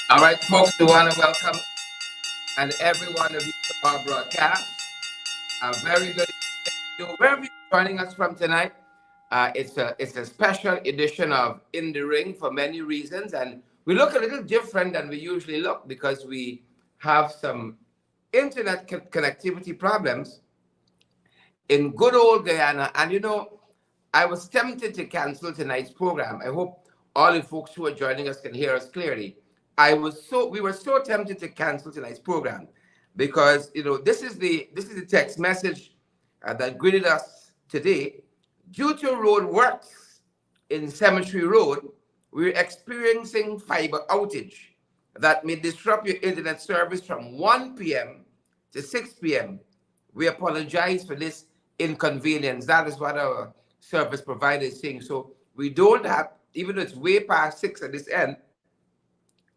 All right, folks, we want to welcome and every one of you to our broadcast. A very good evening. Wherever you're joining us from tonight, it's a special edition of In the Ring for many reasons, and we look a little different than we usually look because we have some internet connectivity problems in good old Guyana. And I was tempted to cancel tonight's program. I hope all the folks who are joining us can hear us clearly. We were so tempted to cancel tonight's program because this is the text message that greeted us today. Due to road works in Cemetery Road, we're experiencing fiber outage that may disrupt your internet service from 1 p.m. to 6 p.m. We apologize for this inconvenience. That is what our service provider is saying. So we don't have, even though it's way past 6 at this end,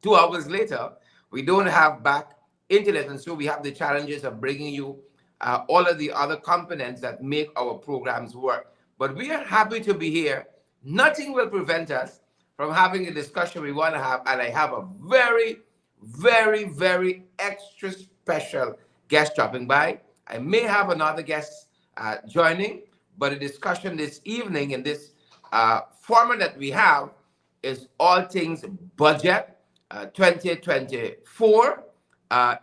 2 hours later, we don't have back internet. And so we have the challenges of bringing you all of the other components that make our programs work. But we are happy to be here. Nothing will prevent us from having the discussion we want to have. And I have a very, very, very extra special guest dropping by. I may have another guest joining, but the discussion this evening in this format that we have is all things budget 2024.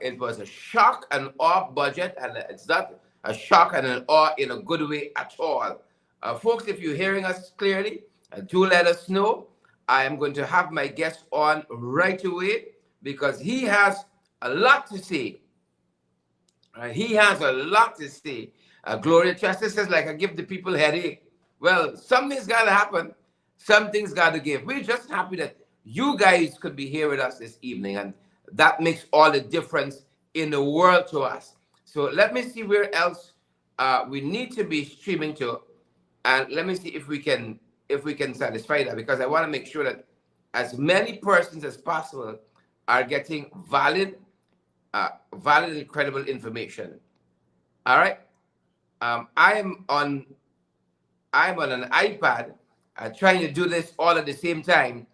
It was a shock and awe budget, and it's not a shock and an awe in a good way at all. Folks, if you're hearing us clearly, do let us know. I am going to have my guest on right away because he has a lot to say. He has a lot to say. Gloria Chester says, like, I give the people headache. Well, something's got to happen. Something's got to give. We're just happy that you guys could be here with us this evening, and that makes all the difference in the world to us. So let me see where else we need to be streaming to, and let me see if we can satisfy that, because I want to make sure that as many persons as possible are getting valid and credible information. All right. I'm on an iPad trying to do this all at the same time.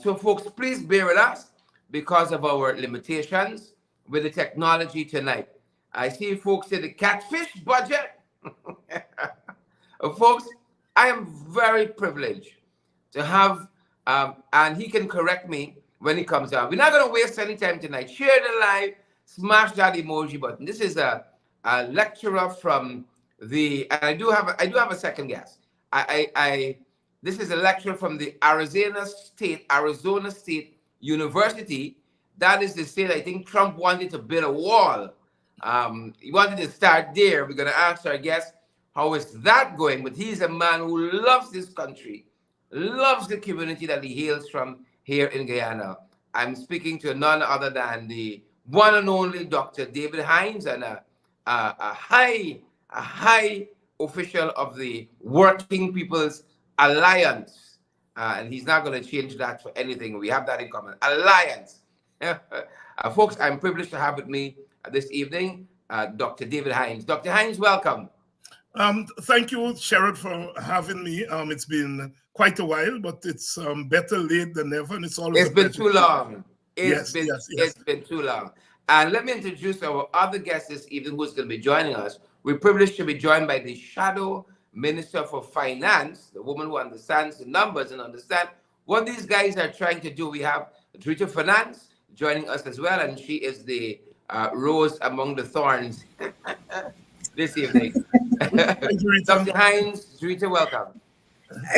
So folks, please bear with us because of our limitations with the technology tonight. I see folks say the catfish budget. Folks, I am very privileged to have, and he can correct me when he comes out. We're not going to waste any time tonight. Share the live, smash that emoji button. This is a lecturer from and I do have a second guest. This is a lecturer from the Arizona State University. That is the state I think Trump wanted to build a wall. He wanted to start there. We're going to ask our guest, how is that going? But he's a man who loves this country, loves the community that he hails from here in Guyana. I'm speaking to none other than the one and only Dr. David Hines, and a high official of the Working People's Alliance. And he's not going to change that for anything. We have that in common. Alliance. Folks, I'm privileged to have with me this evening Dr. David Hines. Dr. Hines, welcome. Thank you, Sherrod, for having me. It's been quite a while, but it's better late than never, and it's always It's been too long. It's been too long. And let me introduce our other guest this evening who's going to be joining us. We're privileged to be joined by the Shadow Minister for Finance, the woman who understands the numbers and understands what these guys are trying to do. We have Director of Finance joining us as well, and she is the rose among the thorns this evening. Dr. Hines, Director, welcome.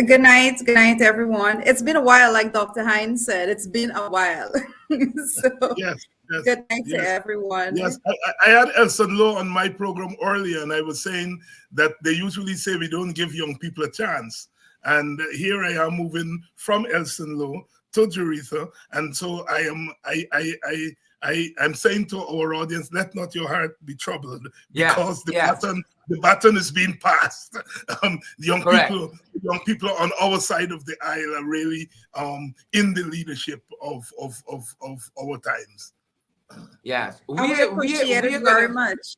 Good night, everyone. It's been a while, like Dr. Hines said. It's been a while. So, yes. Good night to everyone. Yes, I had Elson Lowe on my program earlier, and I was saying that they usually say we don't give young people a chance. And here I am moving from Elson Lowe to Jaretha, and so I'm saying to our audience, let not your heart be troubled, because the baton is being passed. The young people on our side of the aisle are really in the leadership of our times. Yes, we appreciate it very much.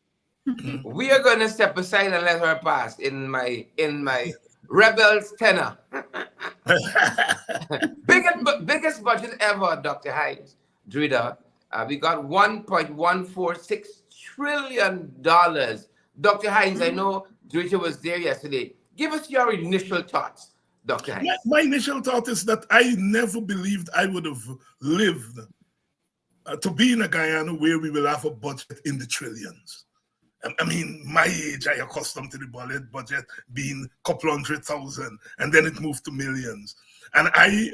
We are going to step aside and let her pass in my rebels tenor. Biggest budget ever, Dr. Hines. Drida, we got $1.146 trillion. Dr. Hines, I know Drida was there yesterday. Give us your initial thoughts, Dr. Hines. My initial thought is that I never believed I would have lived to be in a Guyana where we will have a budget in the trillions. I mean, my age, I accustomed to the budget being a couple 100,000, and then it moved to millions. And I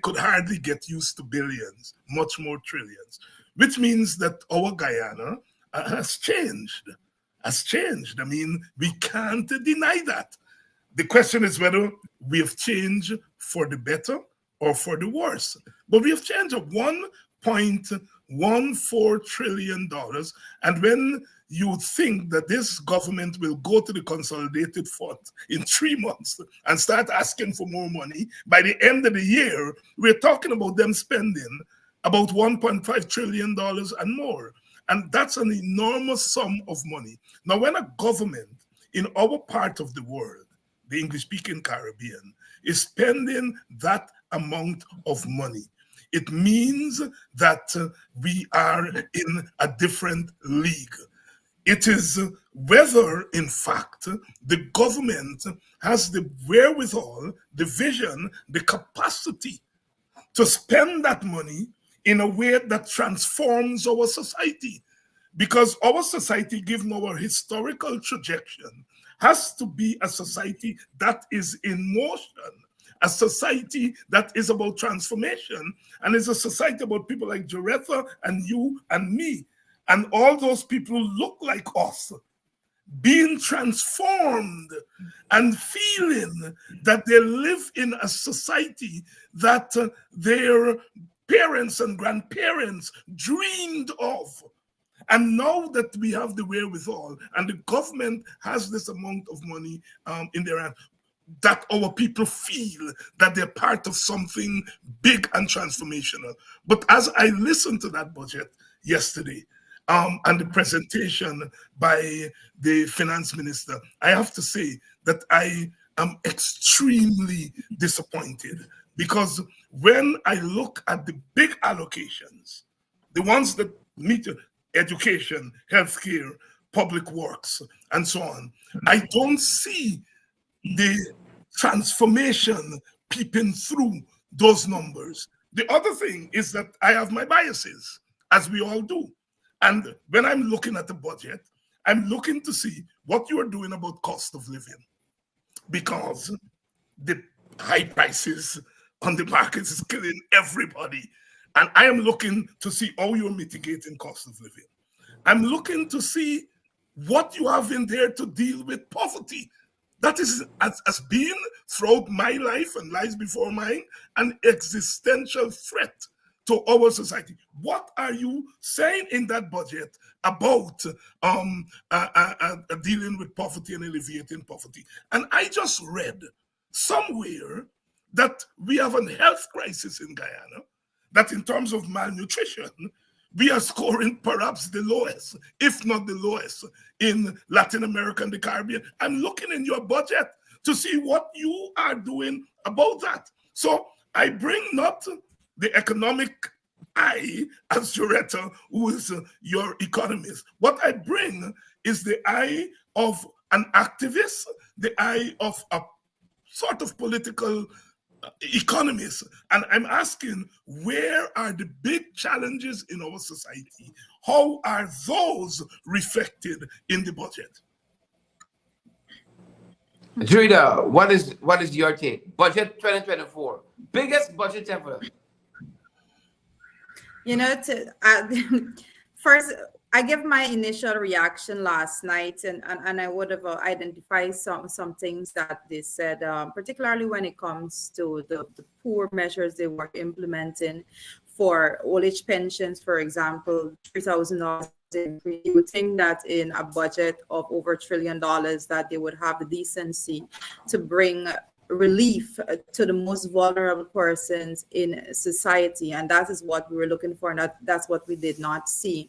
could hardly get used to billions, much more trillions, which means that our Guyana has changed. I mean, we can't deny that. The question is whether we have changed for the better or for the worse. But we have changed of $1.14 trillion. And when you think that this government will go to the consolidated fund in 3 months and start asking for more money, by the end of the year, we're talking about them spending about $1.5 trillion and more. And that's an enormous sum of money. Now, when a government in our part of the world, the English-speaking Caribbean, is spending that amount of money, it means that we are in a different league. It is whether, in fact, the government has the wherewithal, the vision, the capacity to spend that money in a way that transforms our society. Because our society, given our historical trajectory, has to be a society that is in motion, a society that is about transformation, and is a society about people like Joretha and you and me, and all those people who look like us, being transformed and feeling that they live in a society that their parents and grandparents dreamed of. And now that we have the wherewithal and the government has this amount of money in their hand, that our people feel that they're part of something big and transformational. But as I listened to that budget yesterday, and the presentation by the finance minister, I have to say that I am extremely disappointed, because when I look at the big allocations, the ones that meet education, healthcare, public works, and so on, I don't see the transformation peeping through those numbers. The other thing is that I have my biases, as we all do. And when I'm looking at the budget, I'm looking to see what you are doing about cost of living, because the high prices on the markets is killing everybody. And I am looking to see how you're mitigating cost of living. I'm looking to see what you have in there to deal with poverty. That is, has been throughout my life and lives before mine, an existential threat to our society. What are you saying in that budget about dealing with poverty and alleviating poverty? And I just read somewhere that we have a health crisis in Guyana, that in terms of malnutrition, we are scoring perhaps the lowest, if not the lowest, in Latin America and the Caribbean. I'm looking in your budget to see what you are doing about that. So I bring not the economic eye as Joretha, who is your economist. What I bring is the eye of an activist, the eye of a sort of political economists. And I'm asking, where are the big challenges in our society? How are those reflected in the budget? Drida, what is your take? Budget 2024, biggest budget ever. You know, first, I gave my initial reaction last night, and I would have identified some things that they said, particularly when it comes to the poor measures they were implementing for old age pensions, for example, $3,000. You would think that in a budget of over $1 trillion that they would have the decency to bring relief to the most vulnerable persons in society, and that is what we were looking for, and that's what we did not see.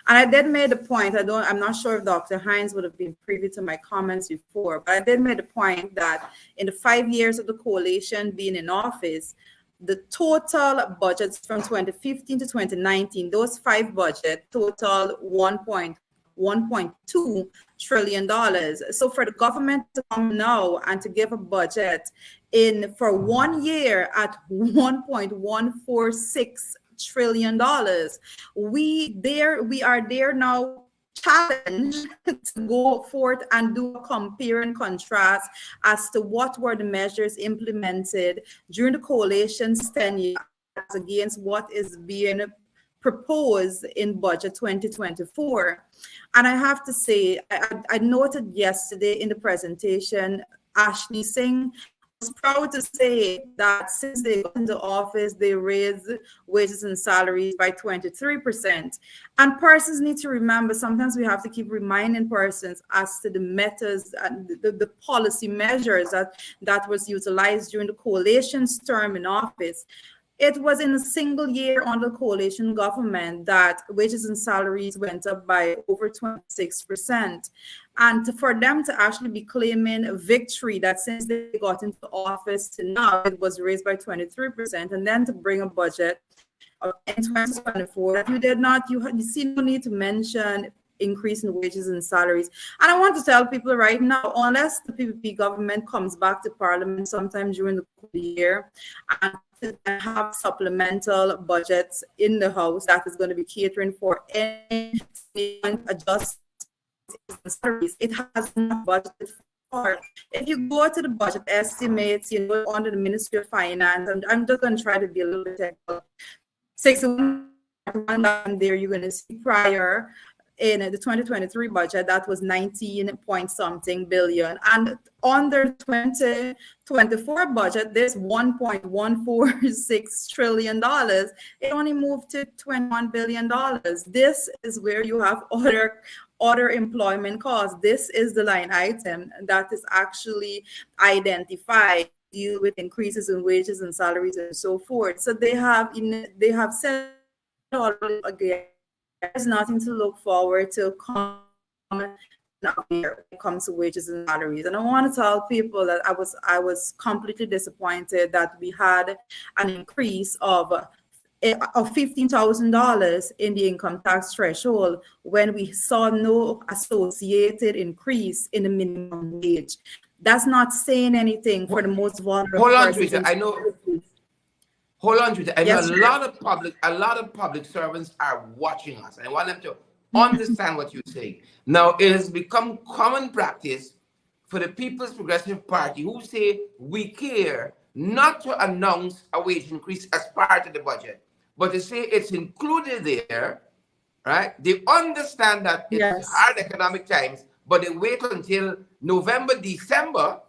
And I did make a point, I'm not sure if Dr. Hines would have been privy to my comments before, but I did make a point that in the 5 years of the coalition being in office, the total budgets from 2015 to 2019, those 5 budgets total 1.2 trillion dollars. So for the government to come now and to give a budget in for 1 year at 1.146 trillion dollars, we are there now, challenged to go forth and do a compare and contrast as to what were the measures implemented during the coalition's tenure as against what is being proposed in budget 2024. And I have to say, I noted yesterday in the presentation, Ashley Singh was proud to say that since they got into office, they raised wages and salaries by 23%. And persons need to remember, sometimes we have to keep reminding persons as to the methods and the policy measures that was utilized during the coalition's term in office. It was in a single year under the coalition government that wages and salaries went up by over 26%. And for them to actually be claiming a victory that since they got into office to now, it was raised by 23%, and then to bring a budget in 2024 that you did not, you see no need to mention increase in wages and salaries. And I want to tell people right now, unless the PPP government comes back to Parliament sometime during the year and have supplemental budgets in the House that is going to be catering for any adjustments in salaries, it has not budgeted for. If you go to the budget estimates, under the Ministry of Finance, and I'm just going to try to be a little bit technical, 61 there you're going to see prior in the 2023 budget, that was 19 point something billion. And under 2024 budget, there's $1.146 trillion. It only moved to $21 billion. This is where you have other employment costs. This is the line item that is actually identified, deal with increases in wages and salaries and so forth. So they have said again, there's nothing to look forward to come when it comes to wages and salaries. And I want to tell people that I was completely disappointed that we had an increase of $15,000 in the income tax threshold when we saw no associated increase in the minimum wage. That's not saying anything for the most vulnerable. Hold on, Teresa. I know. Hold on, Teresa. I know Yes, a lot of public servants are watching us, and I want them to understand what you're saying. Now, it has become common practice for the People's Progressive Party, who say we care, not to announce a wage increase as part of the budget, but to say it's included there, right? They understand that it's hard economic times, but they wait until November, December,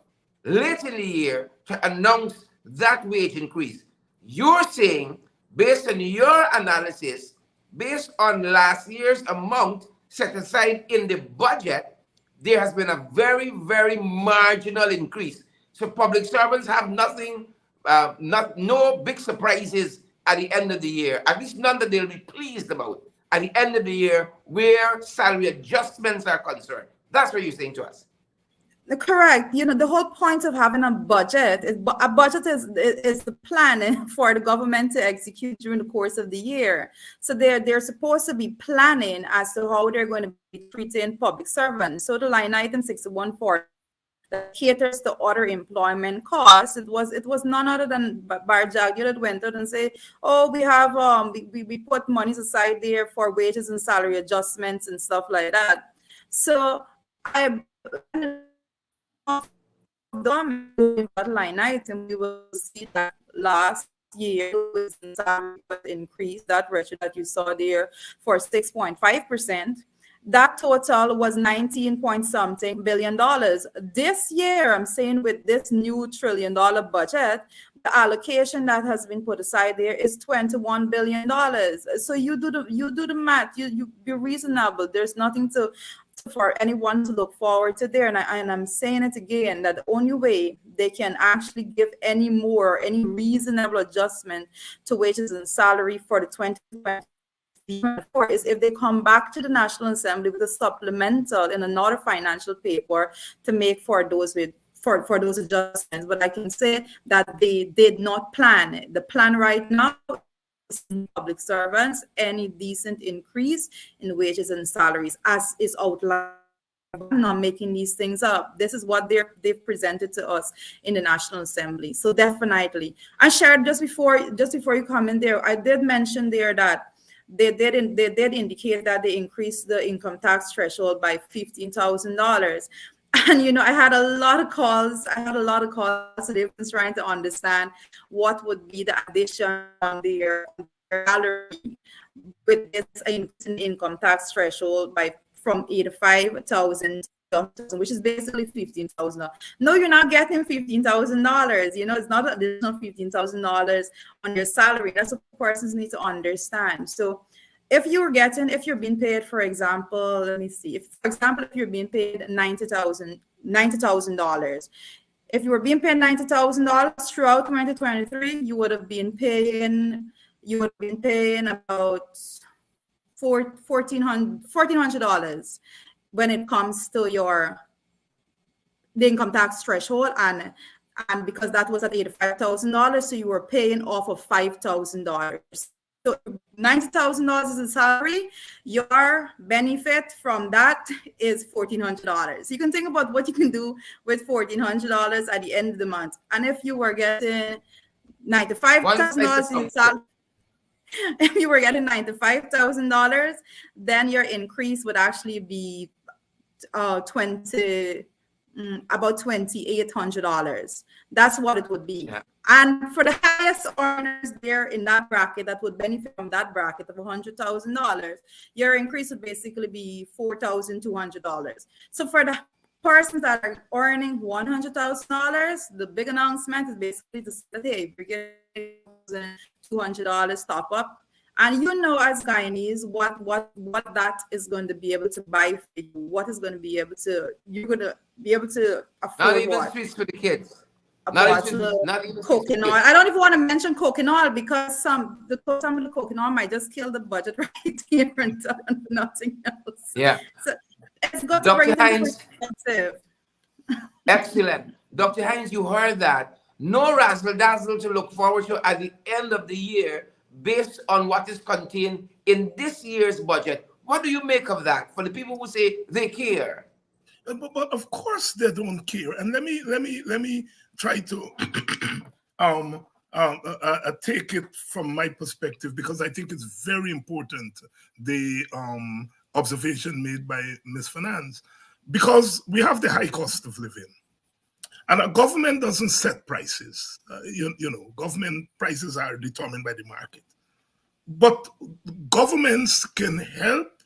late in the year, to announce that wage increase. You're saying, based on your analysis, based on last year's amount set aside in the budget, there has been a very, very marginal increase. So public servants have no big surprises at the end of the year, at least none that they'll be pleased about at the end of the year where salary adjustments are concerned. That's what you're saying to us. Correct. The whole point of having a budget is the planning for the government to execute during the course of the year. So they're supposed to be planning as to how they're going to be treating public servants. So the line item 6140 that caters to other employment costs. It was none other than Barjag that went out and say, oh, we have we put monies aside there for wages and salary adjustments and stuff like that. So I line item, we will see that last year was increased, that ratio that you saw there for 6.5%. That total was 19 point something billion dollars. This year, I'm saying with this new $1 trillion budget, the allocation that has been put aside there is $21 billion. So you do the math, you be reasonable. There's nothing for anyone to look forward to there. And I'm saying it again, that the only way they can actually give any reasonable adjustment to wages and salary for the 2020 is if they come back to the National Assembly with a supplemental in another financial paper to make for those with for those adjustments, but I can say that they did not plan it. The plan right now is public servants any decent increase in wages and salaries, as is outlined. I'm not making these things up. This is what they've presented to us in the National Assembly. So definitely, I shared just before you come in there, I did mention there that they did indicate that they increased the income tax threshold by $15,000. And I had a lot of calls. Today trying to understand what would be the addition on their salary with this increase in income tax threshold by from 85,000, which is basically $15,000. No, you're not getting $15,000. It's not an additional $15,000 on your salary. That's what persons need to understand. So if you're being paid, for example, let me see. If you're being paid $90,000, if you were being paid $90,000 throughout 2023, you would have been paying about $1,400 when it comes to the income tax threshold, and because that was at $85,000, so you were paying off of $5,000. So $90,000 is a salary. Your benefit from that is $1,400. You can think about what you can do with $1,400 at the end of the month. And if you were getting $95,000 in salary, if you were getting $95,000, then your increase would actually be about $2,800. That's what it would be. Yeah. And for the highest earners there in that bracket that would benefit from that bracket of $100,000, your increase would basically be $4,200. So for the persons that are earning $100,000, the big announcement is basically to say, hey, we're getting $200 top up. And as Guyanese, what that is going to be able to buy for you, you're going to be able to afford. Not even sweets for the kids. Not even coconut. I don't even want to mention coconut because some of the coconut might just kill the budget right here and nothing else. Yeah. So it's got to bring it perspective. Excellent. Dr. Hines, you heard that. No razzle dazzle to look forward to at the end of the year based on what is contained in this year's budget. What do you make of that for the people who say they care? But of course they don't care. And let me try to take it from my perspective, because I think it's very important, the observation made by Ms. Finance, because we have the high cost of living. And a government doesn't set prices. Government prices are determined by the market. But governments can help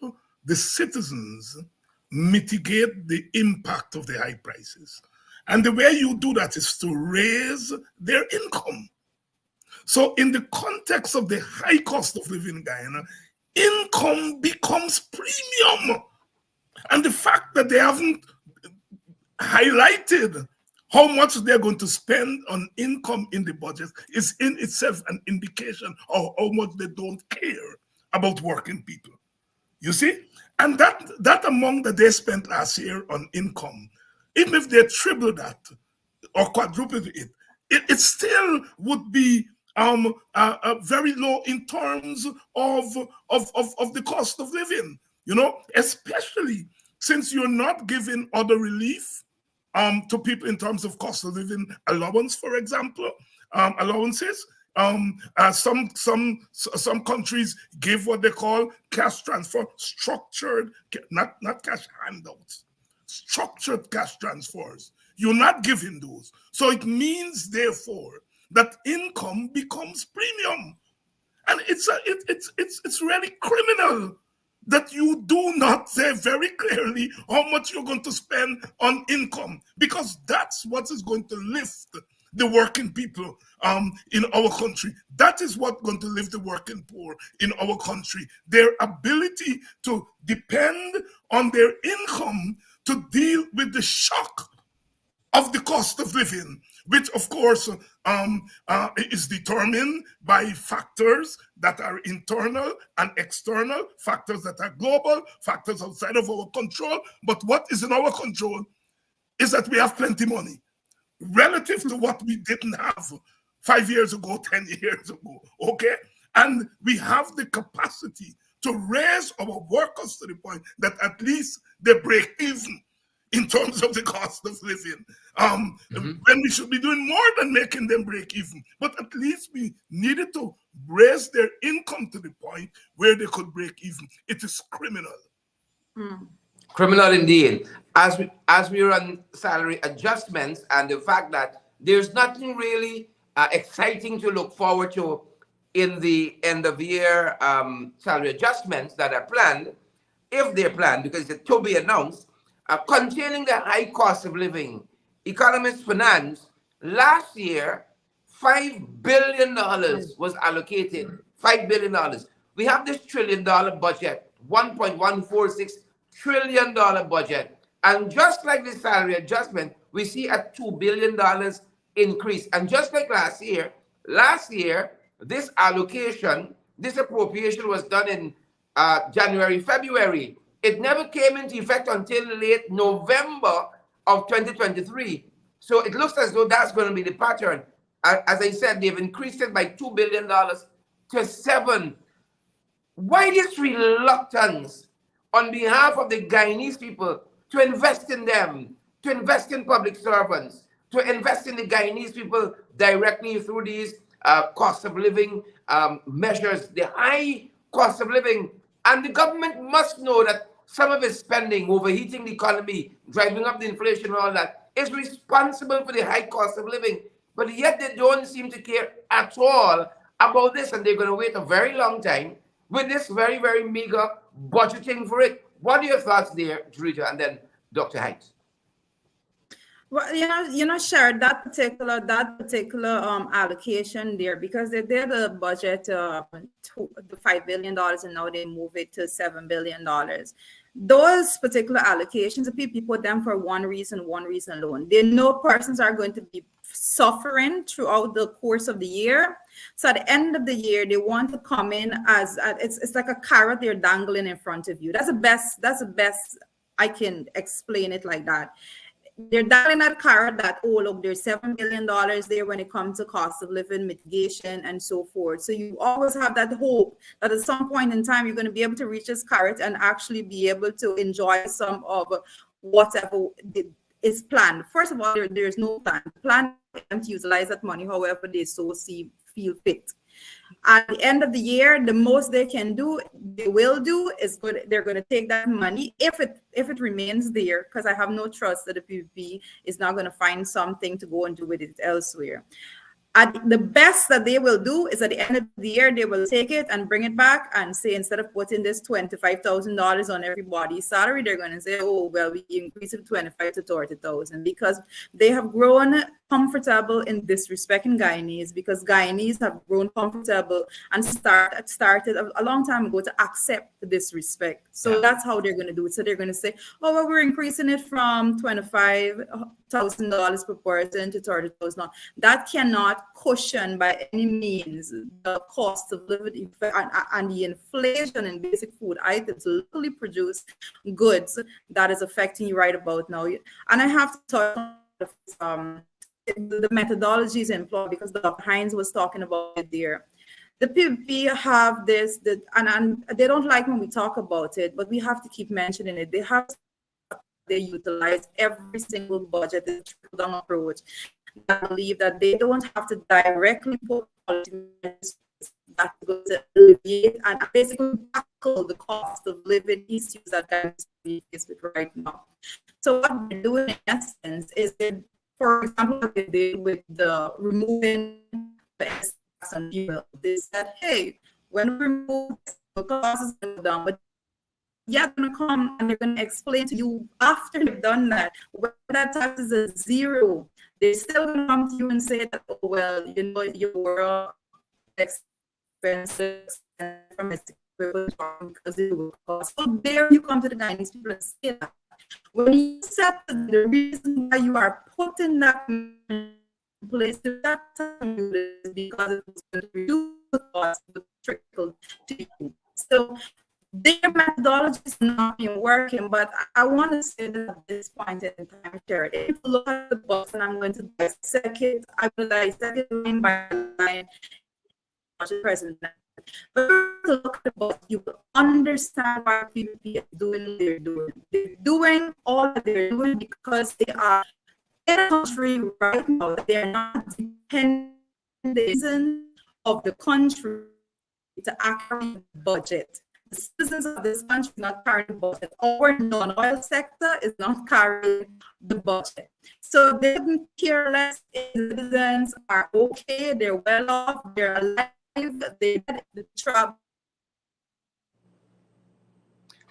the citizens mitigate the impact of the high prices. And the way you do that is to raise their income. So in the context of the high cost of living in Guyana, income becomes premium. And the fact that they haven't highlighted how much they're going to spend on income in the budget is in itself an indication of how much they don't care about working people. You see? And that amount that they spent last year on income, even if they triple that or quadruple it still would be very low in terms of the cost of living, especially since you're not giving other relief to people in terms of cost of living allowance, for example, allowances. Some countries give what they call cash transfer, structured, not cash handouts, structured cash transfers. You're not giving those. So it means, therefore, that income becomes premium. And it's really criminal that you do not say very clearly how much you're going to spend on income, because that's what is going to lift the working people in our country. That is what's going to lift the working poor in our country. Their ability to depend on their income to deal with the shock of the cost of living, which of course is determined by factors that are internal and external, factors that are global, factors outside of our control. But what is in our control is that we have plenty money. relative to what we didn't have 5 years ago, 10 years ago. Okay. And we have the capacity to raise our workers to the point that at least they break even in terms of the cost of living. When we should be doing more than making them break even. But at least we needed to raise their income to the point where they could break even. It is criminal. Criminal indeed. As we run salary adjustments, and the fact that there's nothing really exciting to look forward to in the end of year salary adjustments that are planned, if they're planned, because it's to be announced, containing the high cost of living. Economists Finance, last year, $5 billion was allocated. $5 billion. We have this $1 trillion budget, $1.146 trillion budget. And just like the salary adjustment, we see a $2 billion increase. And just like last year, this allocation, this appropriation was done in January, February. It never came into effect until late November of 2023. So it looks as though that's going to be the pattern. As I said, they've increased it by $2 billion to $7 billion. Why this reluctance on behalf of the Guyanese people to invest in them, to invest in public servants, to invest in the Guyanese people directly through these cost of living measures, the high cost of living? And the government must know that some of its spending, overheating the economy, driving up the inflation and all that, is responsible for the high cost of living. But yet they don't seem to care at all about this, and they're going to wait a very long time with this very, very meager budgeting for it. What are your thoughts there, Drita, and then Dr. Heights? Well, Sharon, that particular allocation there, because they did a budget the $5 billion, and now they move it to $7 billion. Those particular allocations, people put them for one reason alone. They know persons are going to be suffering throughout the course of the year. So at the end of the year, they want to come in as it's like a carrot they're dangling in front of you. That's the best I can explain it like that. They're dialing that carrot that, oh, look, there's $7 billion there when it comes to cost of living mitigation and so forth. So you always have that hope that at some point in time, you're going to be able to reach this carrot and actually be able to enjoy some of whatever is planned. First of all, there's no plan. Plan them to utilize that money however they feel fit. At the end of the year, the most they can do, they will do, is good. They're going to take that money if it remains there, because I have no trust that the PPP is not going to find something to go and do with it elsewhere. The best that they will do is at the end of the year, they will take it and bring it back and say, instead of putting this $25,000 on everybody's salary, they're going to say, oh, well, we increase it from $25,000 to $30,000, because they have grown comfortable in this respect in Guyanese, because Guyanese have grown comfortable and started a long time ago to accept this respect. So that's how they're going to do it. So they're going to say, oh, well, we're increasing it from $25,000 per person to $30,000. That cannot cushion by any means the cost of living and the inflation in basic food items, locally produced goods, that is affecting you right about now. And I have to talk the methodologies employed, because Dr. Hines was talking about it there. The PPP have this, and they don't like when we talk about it, but we have to keep mentioning it. They utilize every single budget, the trickle-down approach. I believe that they don't have to directly put policy measures that go to alleviate and basically tackle the cost of living issues that guys are faced with right now. So what they're doing in essence is, for example, what they did with the removing the tax on fuel. They said, hey, when we remove the cost is going down, but they're going to come and they're going to explain to you after they've done that, when that tax is a zero, they're still going to come to you and say that, oh, well, your expenses from because it will cost. So there you come to the Guyanese people and say that. When you set the reason why you are putting that in place, that is because it was going to reduce the cost of the trickle to you. So their methodology methodology is not been working, but I want to say that at this point in time, Jared, if you look at the button, I'm going to dissect it. I will dissect it line by line in the budget presentation. But to look at the budget, you will understand why PPP is doing what they're doing. They're doing all that they're doing because they are in a country right now that they're not dependent on the citizens of the country to carry the budget. The citizens of this country is not carrying the budget. Our non-oil sector is not carrying the budget. So they couldn't care less if citizens are okay, they're well off, they're alive, they had the trouble.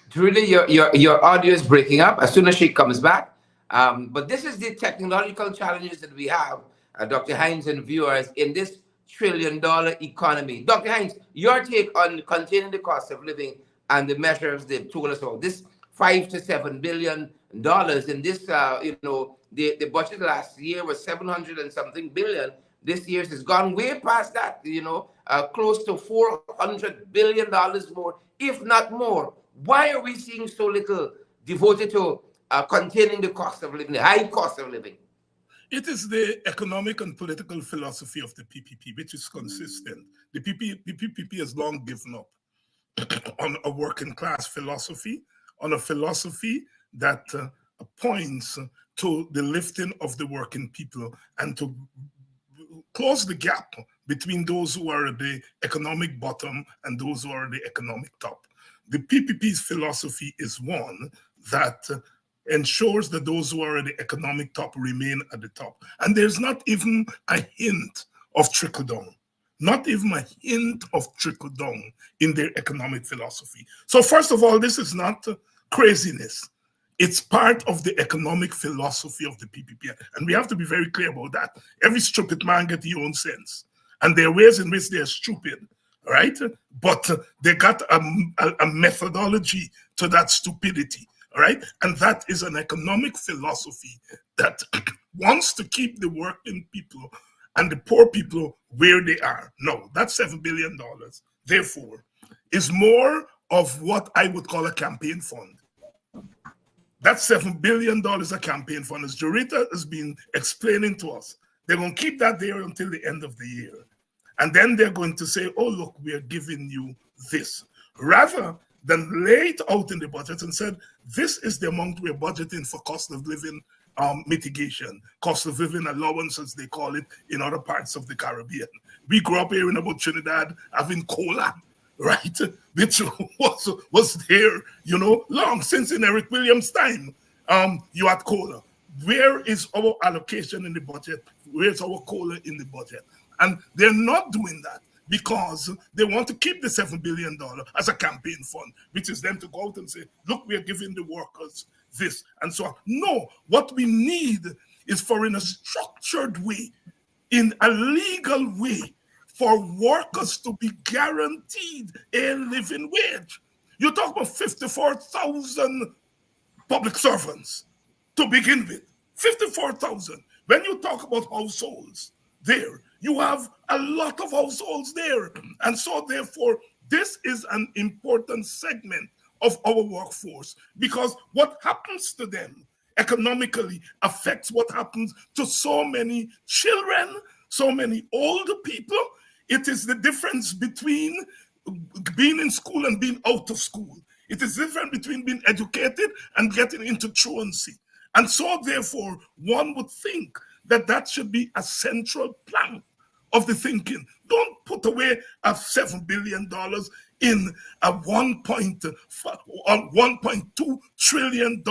Truly, your audio is breaking up as soon as she comes back. But this is the technological challenges that we have, Dr. Hines and viewers, in this $1 trillion economy. Dr. Hines, your take on containing the cost of living and the measures they've told us about. This $5 to $7 billion in this, the budget last year was 700 and something billion. This year's has gone way past that, close to $400 billion more, if not more. Why are we seeing so little devoted to containing the cost of living, the high cost of living? It is the economic and political philosophy of the PPP, which is consistent. The PPP has long given up on a working class philosophy, on a philosophy that points to the lifting of the working people and to close the gap between those who are at the economic bottom and those who are at the economic top. The PPP's philosophy is one that ensures that those who are at the economic top remain at the top. And there's not even a hint of trickle down, not even a hint of trickle down in their economic philosophy. So first of all, this is not craziness. It's part of the economic philosophy of the PPP. And we have to be very clear about that. Every stupid man gets his own sense. And there are ways in which they're stupid, right? But they got a methodology to that stupidity. Right? And that is an economic philosophy that wants to keep the working people and the poor people where they are. No, that $7 billion, therefore, is more of what I would call a campaign fund. That $7 billion a campaign fund, as Jorita has been explaining to us. They're going to keep that there until the end of the year. And then they're going to say, oh, look, we are giving you this. Rather than lay it out in the budget and said, this is the amount we're budgeting for cost of living mitigation, cost of living allowance, as they call it in other parts of the Caribbean. We grew up hearing about Trinidad having cola, right? Which was there, long since in Eric Williams' time. You had cola. Where is our allocation in the budget? Where's our cola in the budget? And they're not doing that because they want to keep the $7 billion as a campaign fund, which is them to go out and say, look, we are giving the workers this and so on. No, what we need is for in a structured way, in a legal way, for workers to be guaranteed a living wage. You talk about 54,000 public servants to begin with. 54,000. When you talk about households there, you have a lot of households there. And so therefore, this is an important segment of our workforce because what happens to them economically affects what happens to so many children, so many older people. It is the difference between being in school and being out of school. It is different between being educated and getting into truancy. And so therefore, one would think that that should be a central plank of the thinking. Don't put away a $7 billion in a $1.2 trillion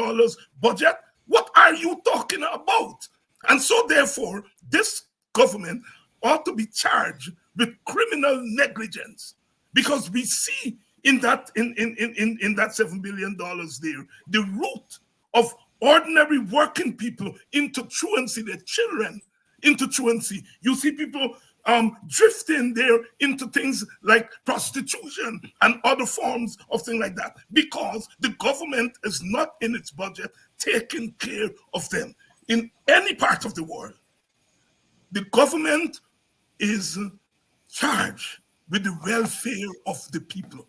budget. What are you talking about? And so therefore, this government ought to be charged with criminal negligence because we see in that $7 billion there the root of ordinary working people into truancy, their children into truancy. You see people drifting there into things like prostitution and other forms of things like that because the government is not in its budget taking care of them. In any part of the world, the government is charged with the welfare of the people.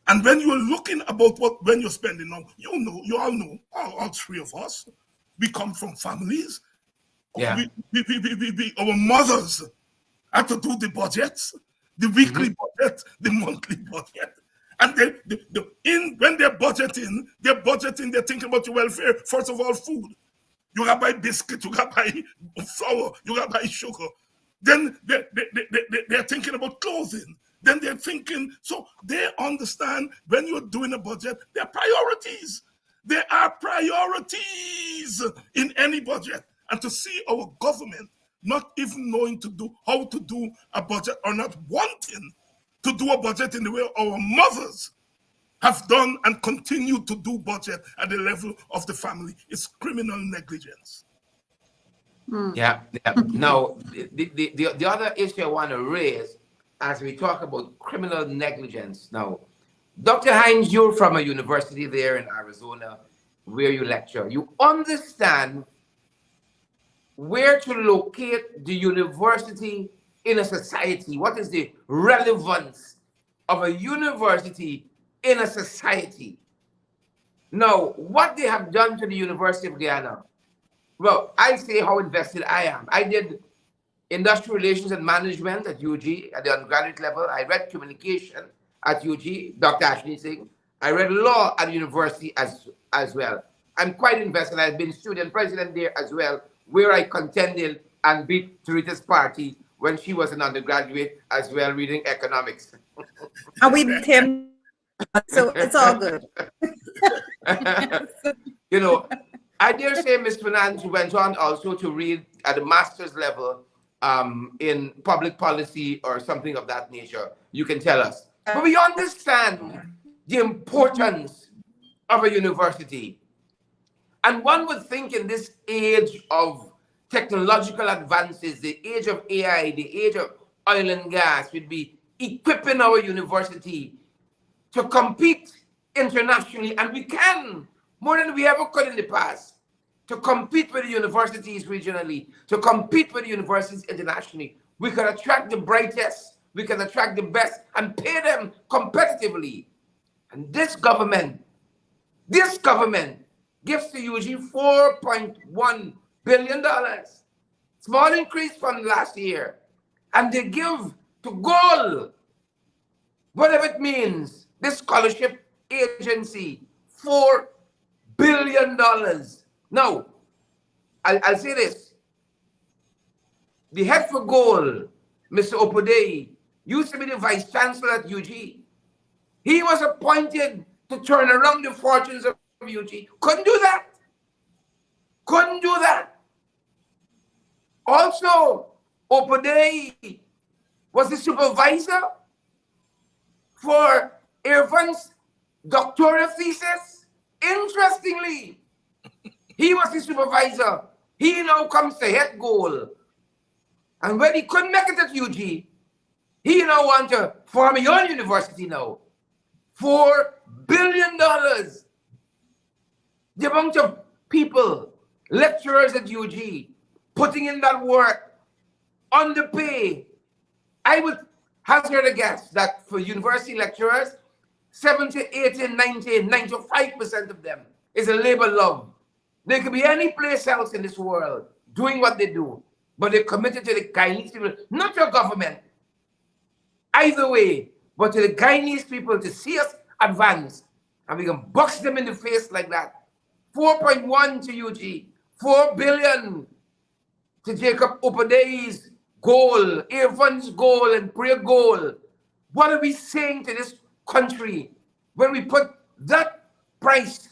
And when you're looking about when you're spending now, you all know, all three of us, we come from families. Yeah. Our mothers had to do the budgets, the weekly budget, the monthly budget. And when they're budgeting, they're thinking about your welfare. First of all, food. You gotta buy biscuit, you gotta buy flour, you gotta buy sugar. Then they're thinking about clothing. Then they're thinking, so they understand when you're doing a budget, there are priorities. There are priorities in any budget. And to see our government not even knowing how to do a budget, or not wanting to do a budget in the way our mothers have done and continue to do budget at the level of the family, is criminal negligence. Yeah. Now, the other issue I want to raise as we talk about criminal negligence. Now, Dr. Hines, you're from a university there in Arizona where you lecture. You understand where to locate the university in a society. What is the relevance of a university in a society? Now, what they have done to the University of Guyana, well, I say how invested I am. I did industrial relations and management at UG at the undergraduate level. I read communication at UG, Dr. Ashley Singh. I read law at the university as well. I'm quite invested. I've been student president there as well, where I contended and beat Tarita's party when she was an undergraduate as well, reading economics. And we beat him, so it's all good. You know, I dare say Ms. Fernandez went on also to read at the master's level in public policy or something of that nature. You can tell us. But we understand the importance of a university. And one would think in this age of technological advances, the age of AI, the age of oil and gas, we'd be equipping our university to compete internationally. And we can, more than we ever could in the past, to compete with the universities regionally, to compete with the universities internationally. We can attract the brightest, we can attract the best, and pay them competitively. And this government gives to UG $4.1 billion. Small increase from last year. And they give to goal, whatever it means, this scholarship agency, $4 billion. Now, I'll say this. The head for goal, Mr. Opodei, used to be the vice chancellor at UG. He was appointed to turn around the fortunes of UG. Couldn't do that. Couldn't do that. Also, Opodei was the supervisor for Irvan's doctoral thesis. Interestingly, he was the supervisor. He now comes to head goal. And when he couldn't make it at UG, he now wants to form a own university now. $4 billion. The amount of people, lecturers at UG, putting in that work, underpay. I would hazard a guess that for university lecturers, 70, 80, 90, 95% of them is a labor love. They could be any place else in this world doing what they do, but they're committed to the Guyanese people, not your government. Either way, but to the Guyanese people to see us advance, and we can box them in the face like that. 4.1 to UG, 4 billion to Jacob Opodei's goal, Irvan's goal, and prayer goal. What are we saying to this country when we put that price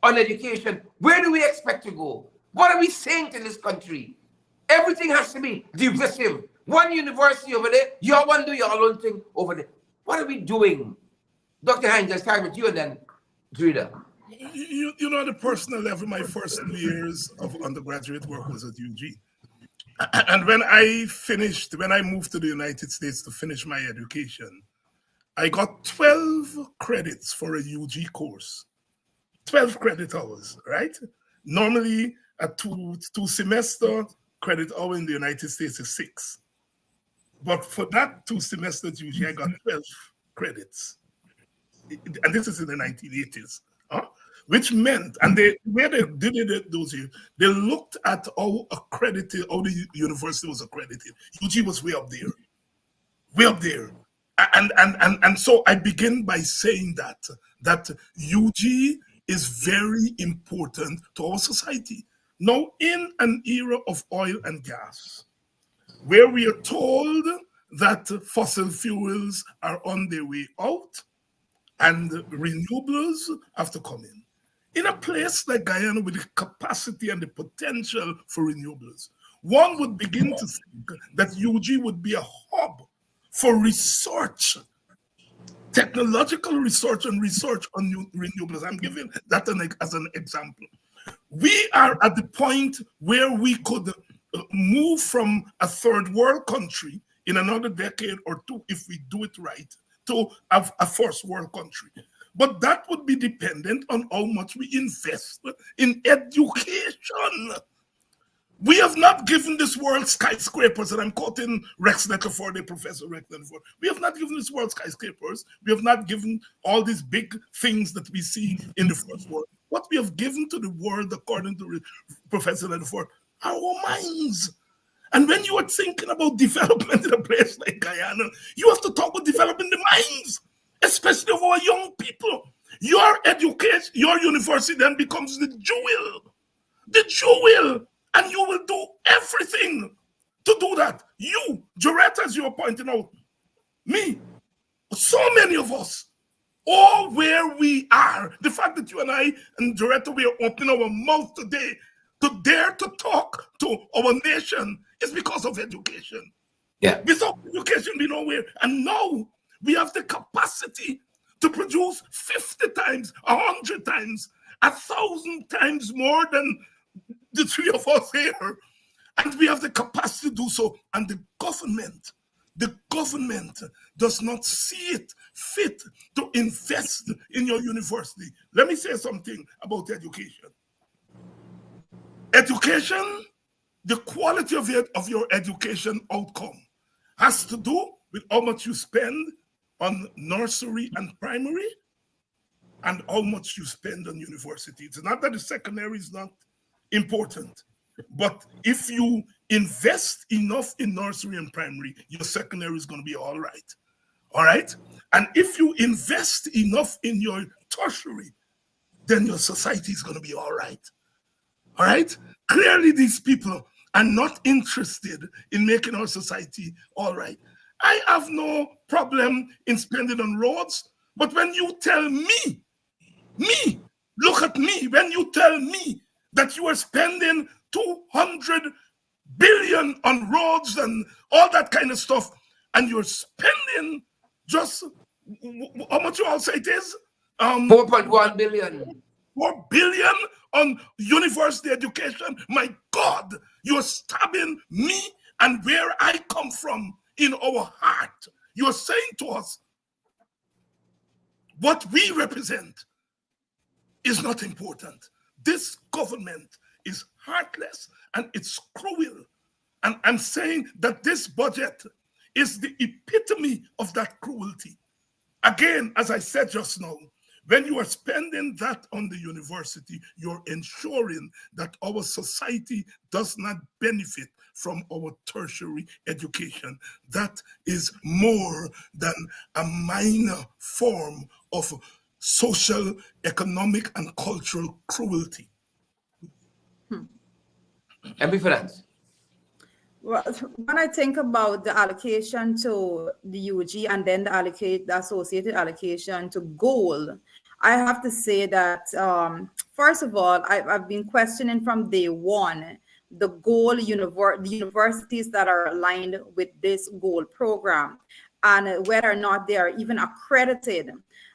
on education? Where do we expect to go? What are we saying to this country? Everything has to be divisive. One university over there, you all want to do your own thing over there. What are we doing? Dr. Hines, I'll start with you and then Drida. You know, on the personal level, my first 2 years of undergraduate work was at UG. And when I moved to the United States to finish my education, I got 12 credits for a UG course. 12 credit hours, right? Normally, a two semester credit hour in the United States is 6. But for that 2 semesters, usually I got 12 credits. and this is in the 1980s, which meant, and where they did it those years, they looked at how accredited, how the university was accredited. UG was way up there, way up there. And so I begin by saying that UG is very important to our society. Now, in an era of oil and gas, where we are told that fossil fuels are on their way out and renewables have to come in a place like Guyana with the capacity and the potential for renewables, one would begin to think that UG would be a hub for research, technological research and research on new renewables. I'm giving that as an example. We are at the point where we could move from a third world country in another decade or two, if we do it right, to a first world country. But that would be dependent on how much we invest in education. We have not given this world skyscrapers, and I'm quoting Rex Nettleford, the Professor Rex Nettleford. We have not given this world skyscrapers. We have not given all these big things that we see in the first world. What we have given to the world, according to Professor Nettleford, are our minds. And when you are thinking about development in a place like Guyana, you have to talk about developing the minds, especially of our young people. Your education, your university then becomes the jewel. And you will do everything to do that. You, Jarrett, as you are pointing out, me, so many of us, all where we are. The fact that you and I and Jarrett, we are opening our mouth today to dare to talk to our nation is because of education. Yeah. Without education, we nowhere. And now we have the capacity to produce 50 times, 100 times, 1,000 times more than the three of us here, and we have the capacity to do so. And the government does not see it fit to invest in your university. Let me say something about education. Education, the quality of your education outcome has to do with how much you spend on nursery and primary and how much you spend on university. It's not that the secondary is not important, but if you invest enough in nursery and primary, your secondary is going to be all right. And if you invest enough in your tertiary, then your society is going to be all right. Clearly these people are not interested in making our society all right. I have no problem in spending on roads, but when you tell me, look at me, when you tell me that you are spending 200 billion on roads and all that kind of stuff, and you're spending just how much you all say it is? 4.1 billion. 4 billion on university education. My God, you're stabbing me and where I come from in our heart. You're saying to us what we represent is not important. This government is heartless and it's cruel. And I'm saying that this budget is the epitome of that cruelty. Again, as I said just now, when you are spending that on the university, you're ensuring that our society does not benefit from our tertiary education. That is more than a minor form of social, economic, and cultural cruelty. MP Finance. Well, when I think about the allocation to the UG and then the associated allocation to goal, I have to say that, first of all, I've been questioning from day one the the universities that are aligned with this goal program and whether or not they are even accredited.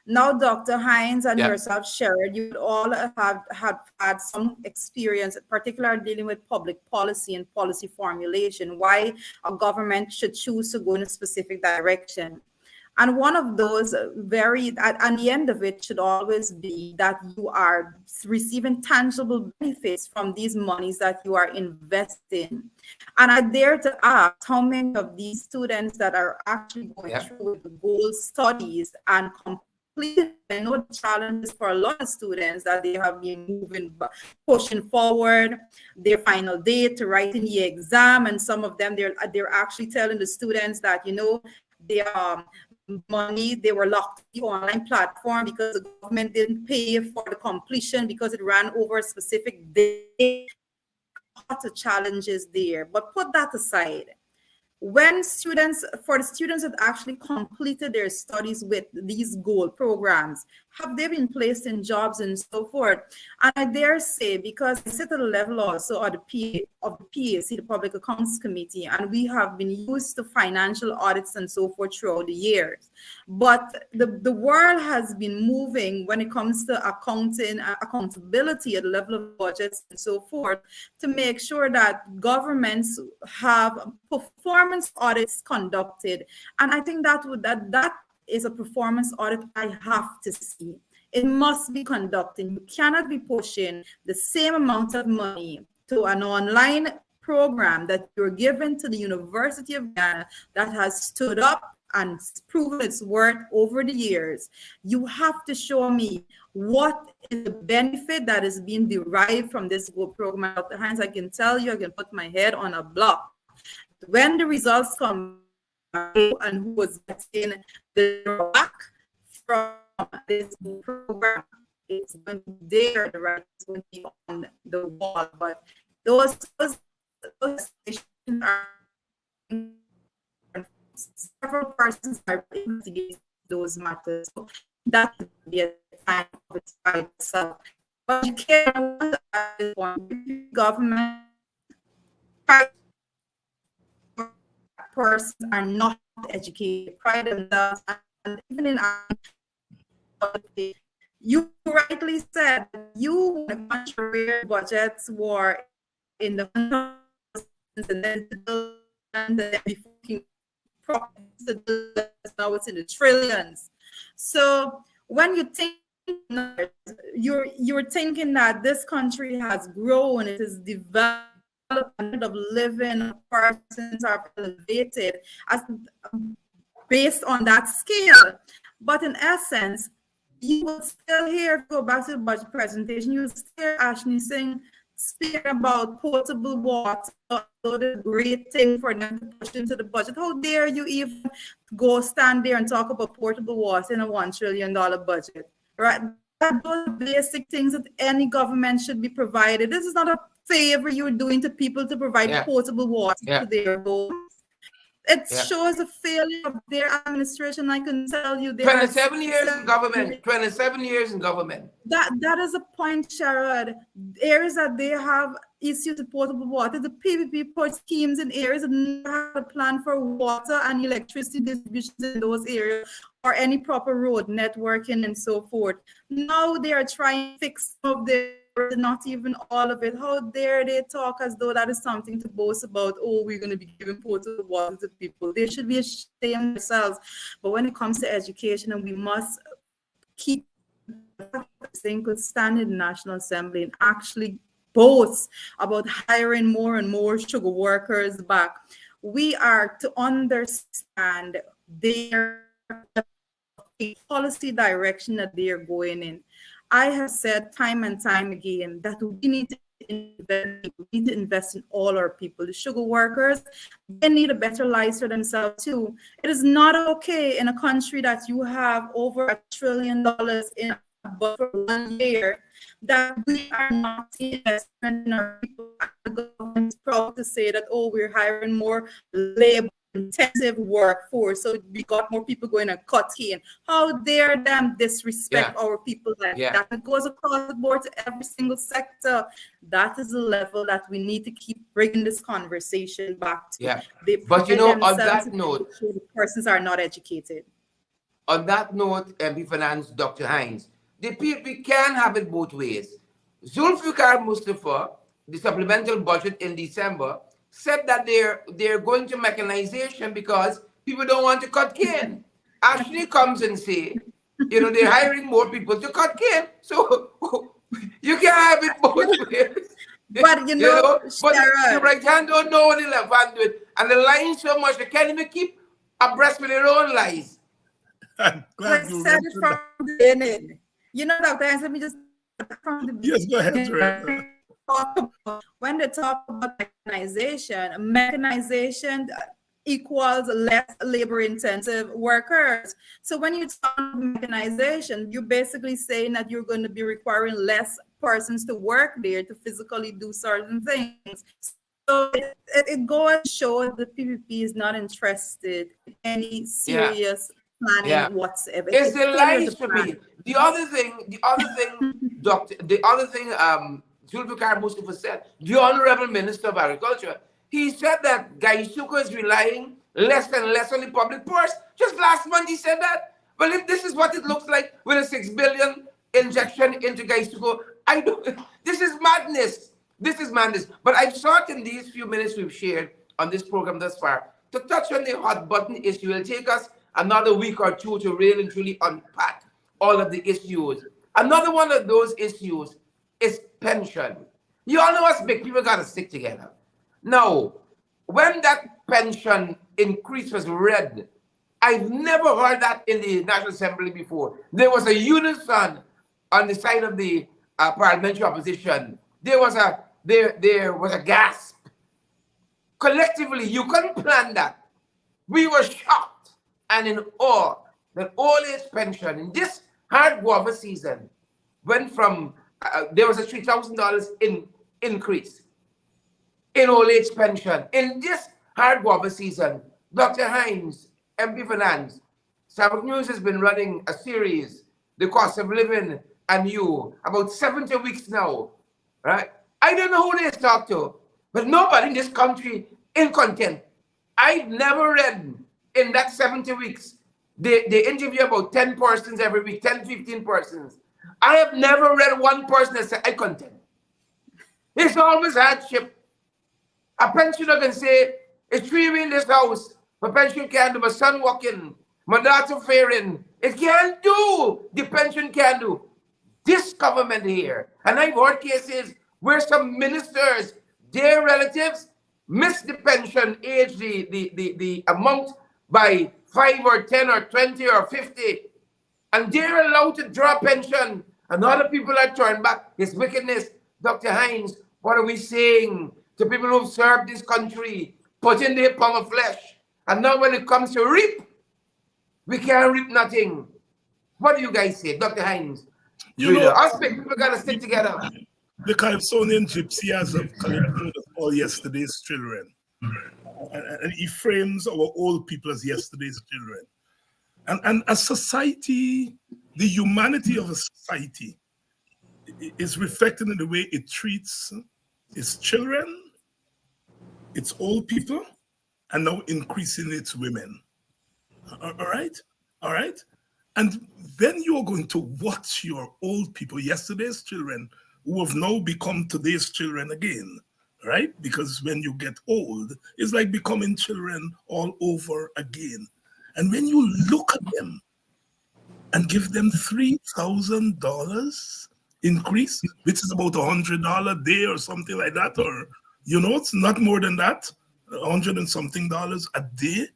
Now, Dr. Hines and yourself, Sherrod, you all have had some experience, particularly dealing with public policy and policy formulation, why a government should choose to go in a specific direction. And one of those at the end of it should always be that you are receiving tangible benefits from these monies that you are investing. And I dare to ask how many of these students that are actually going through the goal studies and completed. I know the challenges for a lot of students that they have been pushing forward their final date to writing the exam, and some of them they're actually telling the students that they money they were locked in the online platform because the government didn't pay for the completion because it ran over a specific day. Lots of challenges there, but put that aside. For the students that actually completed their studies with these goal programs, have they been placed in jobs and so forth? And I dare say, because I sit at the level also of the PAC, the Public Accounts Committee, and we have been used to financial audits and so forth throughout the years. But the world has been moving when it comes to accountability at the level of budgets and so forth, to make sure that governments have performance audits conducted. And I think that is a performance audit I have to see. It must be conducted. You cannot be pushing the same amount of money to an online program that you're given to the University of Ghana that has stood up and proven its worth over the years. You have to show me what is the benefit that is being derived from this gold program. Dr. Hines, I can tell you, I can put my head on a block. When the results come and who was getting the back from this program, it's going to be there, the right is going to be on the wall. But those stations are, several persons are investigating those matters. So that would be a time of its by itself. But you can't at this point, government persons are not educated, pride themselves, and even in you rightly said, you in a country where budgets were in the hundreds and then before now it's in the trillions. So when you think you're thinking that this country has grown, it is developed, of living persons are elevated as based on that scale. But in essence, you will still hear, go back to the budget presentation, you will still hear Ashley speaking about potable water, so the great thing for them to push into the budget. How dare you even go stand there and talk about portable water in a $1 trillion budget, right? Those basic things that any government should be provided. This is not a favor you're doing to people to provide potable water to their homes. It shows a failure of their administration. I can tell you, 27 years in government. 27 years in government. That is a point, Sherrod. Areas that they have issues with potable water, the PPP put schemes in areas that never had a plan for water and electricity distribution in those areas, or any proper road networking and so forth. Now they are trying to fix some of their, not even all of it. How dare they talk as though that is something to boast about? Oh, we're going to be giving potable water to people. They should be ashamed themselves. But when it comes to education, and we must keep saying, could stand in the National Assembly and actually boast about hiring more and more sugar workers back. We are to understand their policy direction that they are going in. I have said time and time again that we need to invest in all our people. The sugar workers, they need a better life for themselves too. It is not okay in a country that you have over $1 trillion in but for 1 year that we are not investment in our people. The government is proud to say that, oh, we're hiring more labor intensive workforce, so we got more people going to cut in. How dare them disrespect our people like that? It goes across the board to every single sector. That is the level that we need to keep bringing this conversation back to. But you know, on that note, the persons are not educated. On that note, MP Finance, Dr. Hines, we can have it both ways. Zulfikar Mustafa, the supplemental budget in December, said that they're going to mechanization because people don't want to cut cane. Ashley comes and say, they're hiring more people to cut cane. So you can't have it both ways. But but the right hand don't know what the left hand do it. And the lying so much they can't even keep abreast with their own lies. I'm glad I you said it mentioned that. from the beginning. You know, Dr. Hans, let me just from the Yes, go ahead, beginning. Red. When they talk about mechanization equals less labor intensive workers. So when you talk about mechanization, you're basically saying that you're going to be requiring less persons to work there to physically do certain things. So it goes to show the PPP is not interested in any Yeah, serious planning yeah. whatsoever. It's It's the failure to lies to plan. me. The other thing, Zulfikar Mustafa said, the Honorable Minister of Agriculture, he said that Gaisuka is relying less and less on the public purse. Just last month he said that. Well, if this is what it looks like with a 6 billion injection into Gaisuka, I don't. This is madness. This is madness. But I've sought in these few minutes we've shared on this program thus far to touch on the hot button issue. It will take us another week or two to really and truly unpack all of the issues. Another one of those issues is pension. You all know us big people got to stick together. Now, when that pension increase was read, I've never heard that in the National Assembly before. There was a unison on the side of the parliamentary opposition. There was a gasp. Collectively, you couldn't plan that. We were shocked and in awe that old age pension in this hard guava season went from there was a $3,000 increase in old age pension in this hard guava season. Dr. Hines, MP Finance, Sabbath News has been running a series, The Cost of Living and You, about 70 weeks now, right? I don't know who they talk to, but nobody in this country in content. I've never read in that 70 weeks, they interview about 10 persons every week, 10, 15 persons. I have never read one person that said, I content. It's always hardship. A pensioner can say, it's 3 in this house. My pension can't do. My son walking. My daughter faring. It can't do. The pension can't do. This government here, and I've heard cases where some ministers, their relatives, miss the pension age, the amount by 5 or 10 or 20 or 50, and they're allowed to draw pension, and other people are turned back. It's wickedness. Dr. Hines, what are we saying to people who've served this country, put in their pound of flesh, and now when it comes to reap, we can't reap nothing? What do you guys say, Dr. Hines? You know, Us big people gotta stick together. the Calypsonian gypsy has a Calypso that's all yesterday's children. And he frames our old people as yesterday's children. And a society, the humanity of a society is reflected in the way it treats its children, its old people, and now increasingly its women. All right? All right? And then you're going to watch your old people, yesterday's children, who have now become today's children again, right? Because when you get old, it's like becoming children all over again. And when you look at them and give them $3,000 increase, which is about $100 a day or something like that, or, it's not more than that, 100 and something dollars a day,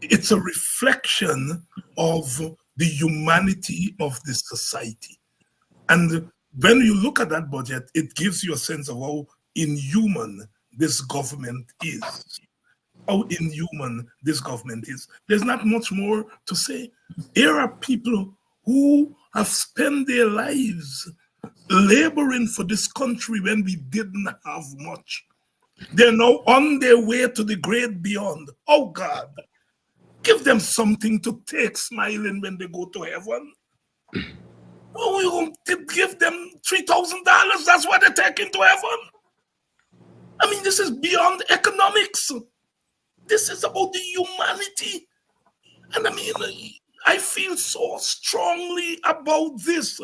it's a reflection of the humanity of this society. And when you look at that budget, it gives you a sense of how inhuman this government is. How inhuman this government is. There's not much more to say. Here are people who have spent their lives laboring for this country when we didn't have much. They're now on their way to the great beyond. Oh God. Give them something to take smiling when they go to heaven. Oh, we going to give them $3,000. That's what they take into heaven. I mean, this is beyond economics. This is about the humanity. And I mean, I feel so strongly about this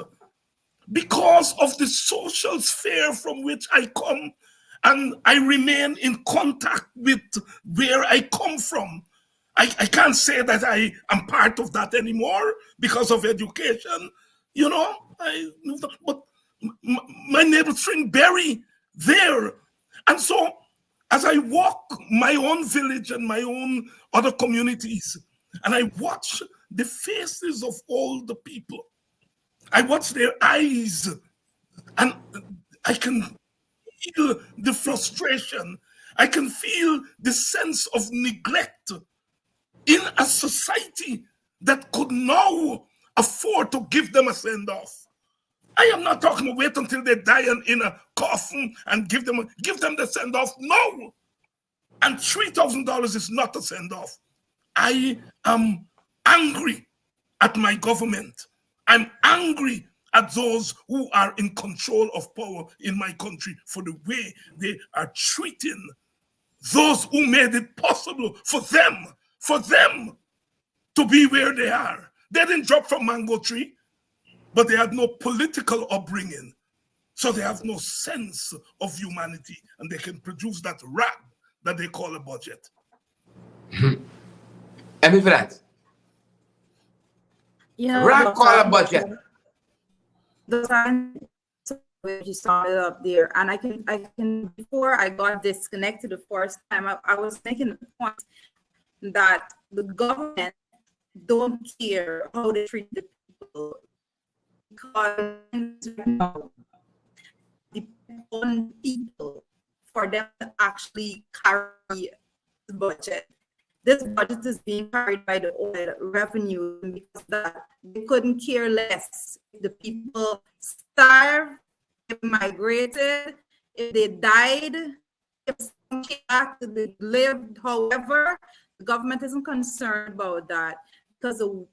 because of the social sphere from which I come, and I remain in contact with where I come from. I can't say that I am part of that anymore because of education, but my neighbors drink berry there. And so as I walk my own village and my own other communities, and I watch the faces of all the people. I watch their eyes, and I can feel the frustration. I can feel the sense of neglect in a society that could now afford to give them a send-off. I am not talking wait until they die in a coffin and give them the send-off. No. And $3,000 is not a send-off. I am angry at my government. I'm angry at those who are in control of power in my country for the way they are treating those who made it possible for them to be where they are. They didn't drop from mango tree, but they had no political upbringing. So they have no sense of humanity, and they can produce that rap that they call a budget. Any for that? Rap call a budget. The time you started up there, and I can before I got disconnected the first time, I was making the point that the government don't care how they treat the people, because depend on people for them to actually carry the budget. This budget is being carried by the oil revenue because that they couldn't care less if the people starved, if migrated, if they died, if some came back, they lived. However, the government isn't concerned about that because the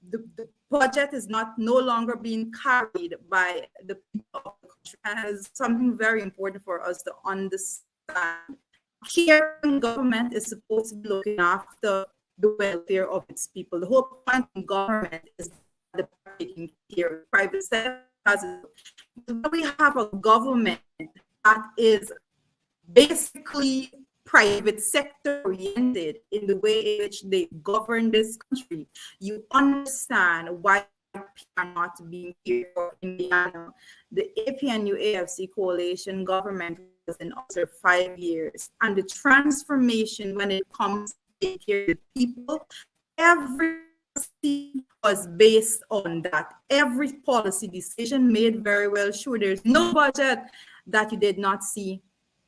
budget is no longer being carried by the people of the country, and is something very important for us to understand. Here, government is supposed to be looking after the welfare of its people. The whole point of government is the taking care of private sector. When we have a government that is basically private sector oriented in the way in which they govern this country, you understand why people are not being cared for in Indiana. The APNU AFC coalition government was in after 5 years, and the transformation when it comes to taking care of the people, every policy was based on that. Every policy decision made very well sure there's no budget that you did not see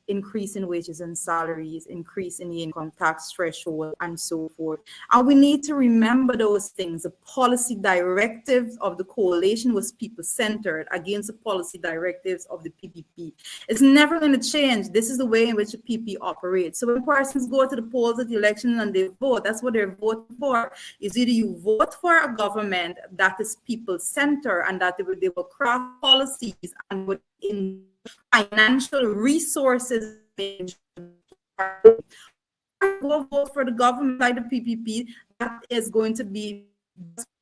increase in wages and salaries, increase in the income tax threshold, and so forth. And we need to remember those things. The policy directives of the coalition was people-centered against the policy directives of the PPP. It's never going to change. This is the way in which the PPP operates. So when persons go to the polls at the election and they vote, that's what they're voting for. Is either you vote for a government that is people-centered and that they will craft policies and would in financial resources, go vote for the government like the PPP that is going to be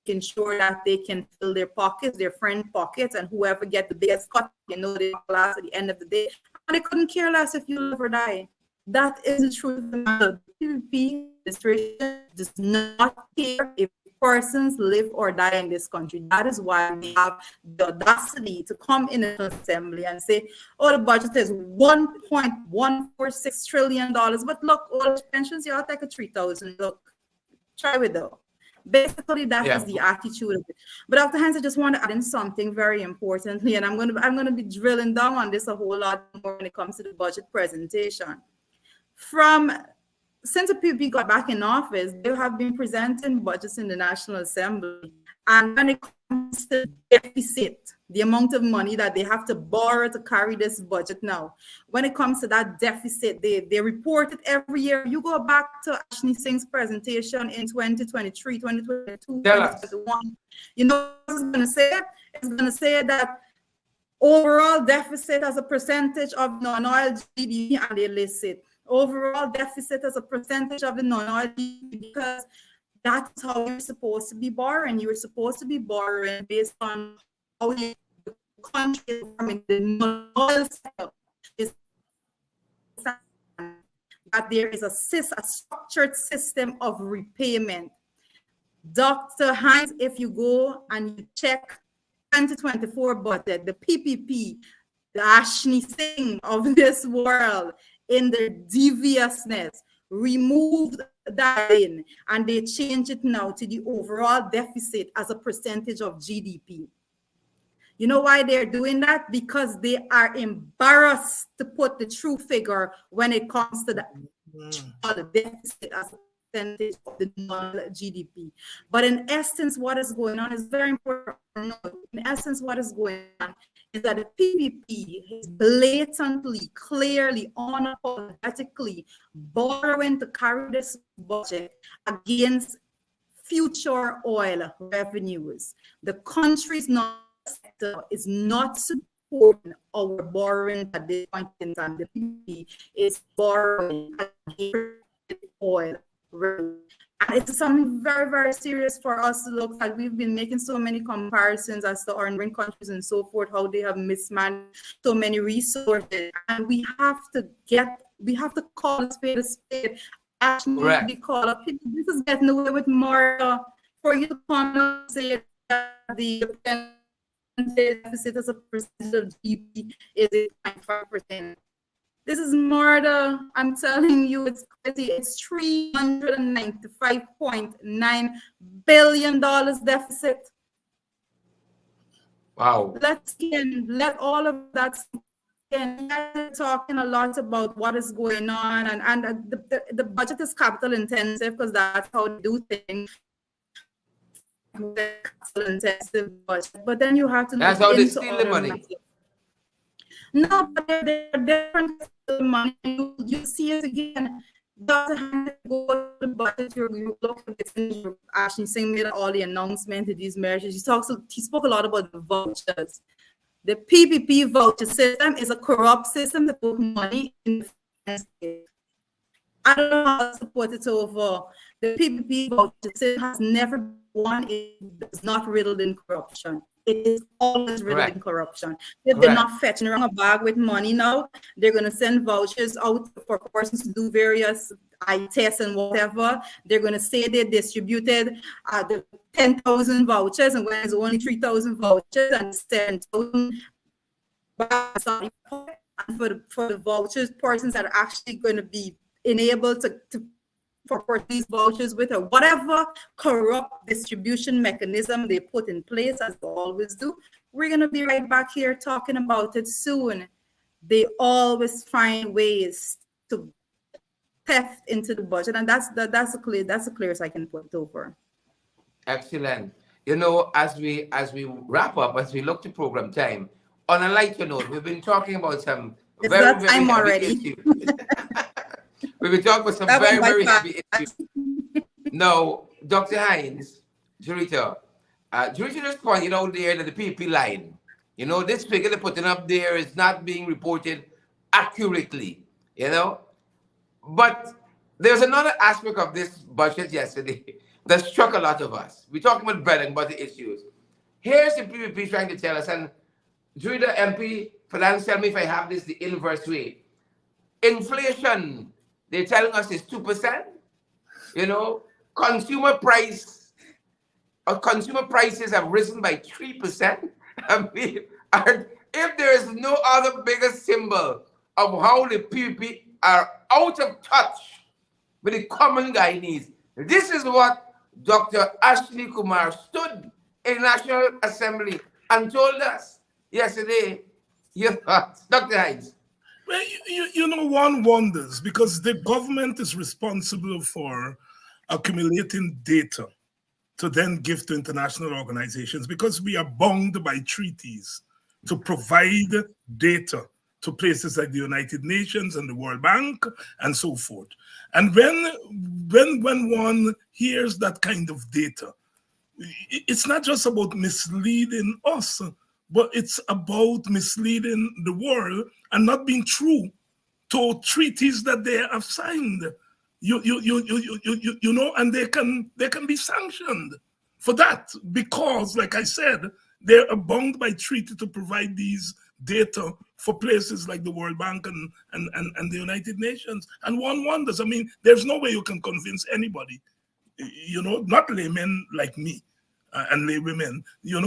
ensure that they can fill their pockets, their friend pockets, and whoever get the biggest cut, they know last at the end of the day. And they couldn't care less if you live or die. That is the truth of the matter. The PPP administration does not care if persons live or die in this country. That is why we have the audacity to come in an assembly and say, oh, the budget is $1.146 trillion. But look, all the pensions, y'all take a 3,000. Look, try it though. Basically, that is the attitude of it. But Dr. Hans, I just want to add in something very importantly, and I'm gonna be drilling down on this a whole lot more when it comes to the budget presentation. Since the PPP got back in office, they have been presenting budgets in the National Assembly. And when it comes to deficit, the amount of money that they have to borrow to carry this budget now, when it comes to that deficit, they report it every year. You go back to Ashley Singh's presentation in 2023, 2022, 2021. You know what it's going to say? It's going to say that overall deficit as a percentage of non-oil GDP, and they list it. Overall deficit as a percentage of the non-oil GDP, because that's how you're supposed to be borrowing. You're supposed to be borrowing based on how the country is forming. The non-oil sector is that there is a structured system of repayment. Dr. Hines, if you go and you check 2024 budget, the PPP, the Ashley Singh of this world, in their deviousness, removed that in, and they change it now to the overall deficit as a percentage of GDP. You know why they're doing that? Because they are embarrassed to put the true figure when it comes to the deficit as a percentage of the nominal GDP. But in essence, what is going on is very important. In essence, what is going on is that the PPP is blatantly, clearly, unapologetically borrowing to carry this budget against future oil revenues. The country's sector is not supporting our borrowing at this point in time. The PPP is borrowing oil revenue. And it's something very, very serious for us to look at. We've been making so many comparisons as to our neighboring countries and so forth, how they have mismanaged so many resources. And we have to call a spade a spade. Actually, call up. This is getting away with more for you to come and say that the deficit as a percentage of GDP is 8.5%. This is more I'm telling you, it's crazy. It's $395.9 billion deficit. Wow. Let all of that, and talking a lot about what is going on, and the budget is capital intensive because that's how they do things. Capital intensive budget, but then you have to that's how they steal the money. No, but they're different money. You see it again. Doesn't go to the budget. You look at it, and you're actually saying all the announcement of these measures. He spoke a lot about the vouchers. The PPP voucher system is a corrupt system that put money in the state. I don't know how to put it over. The PPP voucher system has never been one. It is not riddled in corruption. It is always riddled in corruption. If they're not fetching around a bag with money now, they're going to send vouchers out for persons to do various eye tests and whatever. They're going to say they distributed the 10,000 vouchers, and when it's only 3,000 vouchers and 10,000 for the vouchers, persons that are actually going to be enabled to for these vouchers with, or whatever corrupt distribution mechanism they put in place, as they always do. We're going to be right back here talking about it soon. They always find ways to theft into the budget, and that's the clearest I can put over. Excellent. You know, as we wrap up, as we look to program time, on a lighter note, we've been talking about some very heavy issues. We've been talking about some very heavy issues. Now, Dr. Hines, Jurita just pointed out there that the PP line, you know, this figure they're putting up there is not being reported accurately, you know. But there's another aspect of this budget yesterday that struck a lot of us. We're talking about bread and butter issues. Here's the PPP trying to tell us, and Jurita MP, Finance, tell me if I have this the inverse way. Inflation, they're telling us is 2%. You know, consumer prices have risen by 3%. I mean, and if there is no other bigger symbol of how the PPP are out of touch with the common Guyanese, this is what Dr. Ashley Kumar stood in the National Assembly and told us yesterday. Your thoughts, Dr. Hines? Well, you know, one wonders, because the government is responsible for accumulating data to then give to international organizations, because we are bound by treaties to provide data to places like the United Nations and the World Bank and so forth. And when one hears that kind of data, it's not just about misleading us, but it's about misleading the world and not being true to treaties that they have signed. You know, and they can be sanctioned for that, because, like I said, they're bound by treaty to provide these data for places like the World Bank and the United Nations. And one wonders, I mean, there's no way you can convince anybody, you know, not laymen like me, and lay women, you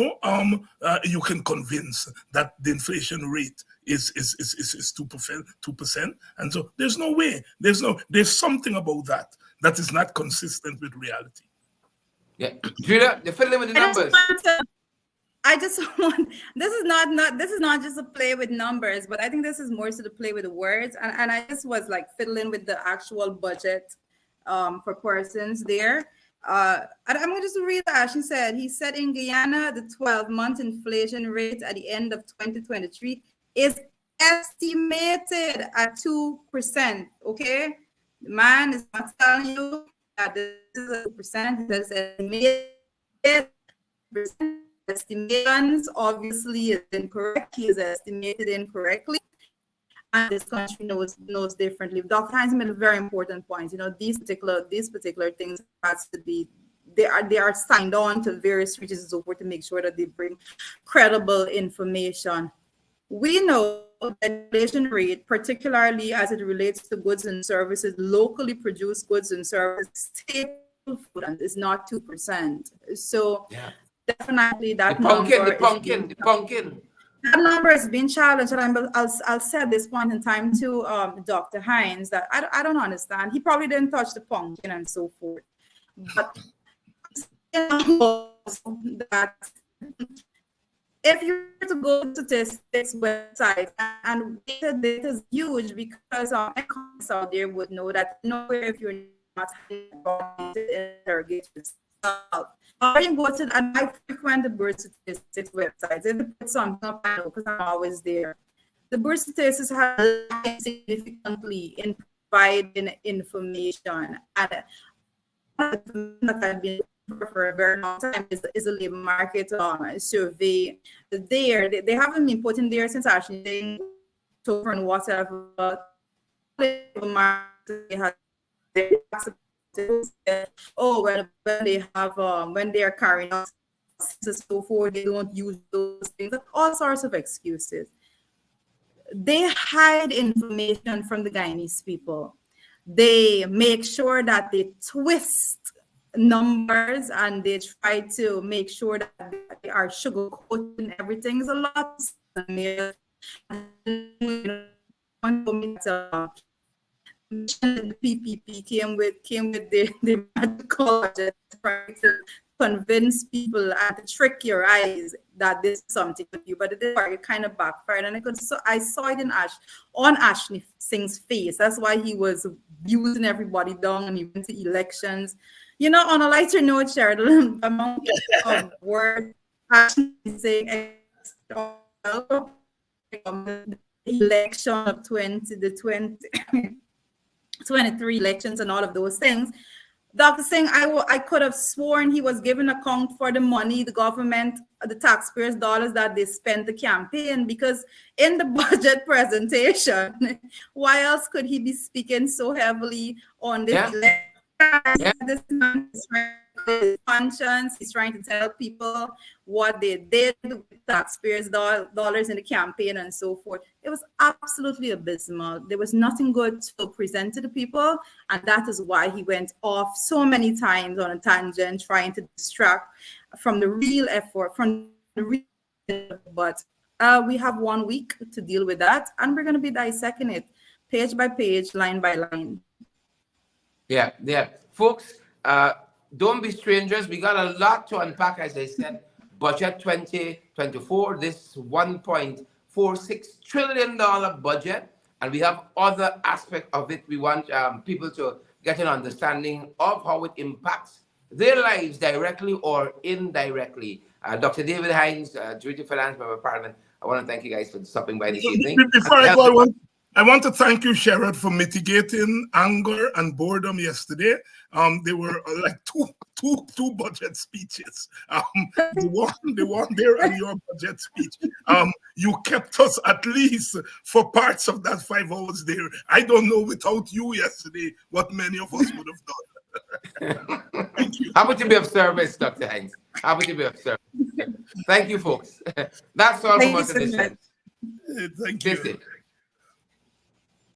you can convince that the inflation rate is 2%, and so there's no way. There's something about that is not consistent with reality. Yeah, Julia, you're fiddling with the numbers. I just want, this is not just a play with numbers, but I think this is more so to play with the words. And I just was like fiddling with the actual budget for persons there. I'm going to just read what Ashton said. He said in Guyana, the 12-month inflation rate at the end of 2023 is estimated at 2%. Okay, the man is not telling you that this is a 2%. This is estimated. Estimations obviously is incorrect. He is estimated incorrectly, and this country knows differently. Dr. Hines made a very important point. These particular things has to be, they are signed on to various regions and so forth to make sure that they bring credible information. We know that inflation rate, particularly as it relates to goods and services, locally produced goods and services, staple food, and is not 2%. So yeah. Definitely that the pumpkin. That number has been challenged, and I'll say at this point in time to Dr. Hines that I don't understand. He probably didn't touch the pumpkin and so forth. But that if you were to go to statistics website, and data is huge, because economists out there would know that nowhere if you're not interrogate yourself. I go to, and I frequent the birth statistics websites. If they put something up, I know because I'm always there. The birth statistics have significantly in providing information, and that I've been for a very long time is a labor market survey. They haven't been put in there since actually October and whatever. Labor market has when they have when they are carrying out so forth, they don't use those things. All sorts of excuses. They hide information from the Guyanese people. They make sure that they twist numbers, and they try to make sure that they are sugarcoating everything. There's a lot the PPP came with the magical budget, trying to convince people and to trick your eyes that this is something with you, but it kind of backfired, and I saw it on Ashley Singh's face. That's why he was using everybody down, and he went to elections. On a lighter note, Sheridan, the amount of words Ashley saying the election of 23 elections and all of those things. Dr. Singh, I could have sworn he was giving account for the money, the government, the taxpayers' dollars that they spent the campaign, because in the budget presentation, why else could he be speaking so heavily on this election? This man is trying to conscience. He's trying to tell people what they did with taxpayers' dollars in the campaign and so forth. It was absolutely abysmal. There was nothing good to present to the people, and that is why he went off so many times on a tangent, trying to distract from the real effort, but we have 1 week to deal with that, and we're going to be dissecting it page by page, line by line. Yeah. Folks, don't be strangers. We got a lot to unpack, as I said. Budget 2024, this $1.46 trillion budget, and we have other aspects of it. We want people to get an understanding of how it impacts their lives directly or indirectly. Dr. David Hines, Director of Finance, Member of Parliament, I want to thank you guys for stopping by this evening. Before I go, I want to thank you, Sherrod, for mitigating anger and boredom yesterday. They were like two budget speeches. The one there and your budget speech. You kept us at least for parts of that 5 hours there. I don't know without you yesterday what many of us would have done. Thank you. Happy to be of service, Dr. Hines. Happy to be of service. Thank you, folks. That's all from us in this sense. Thank you.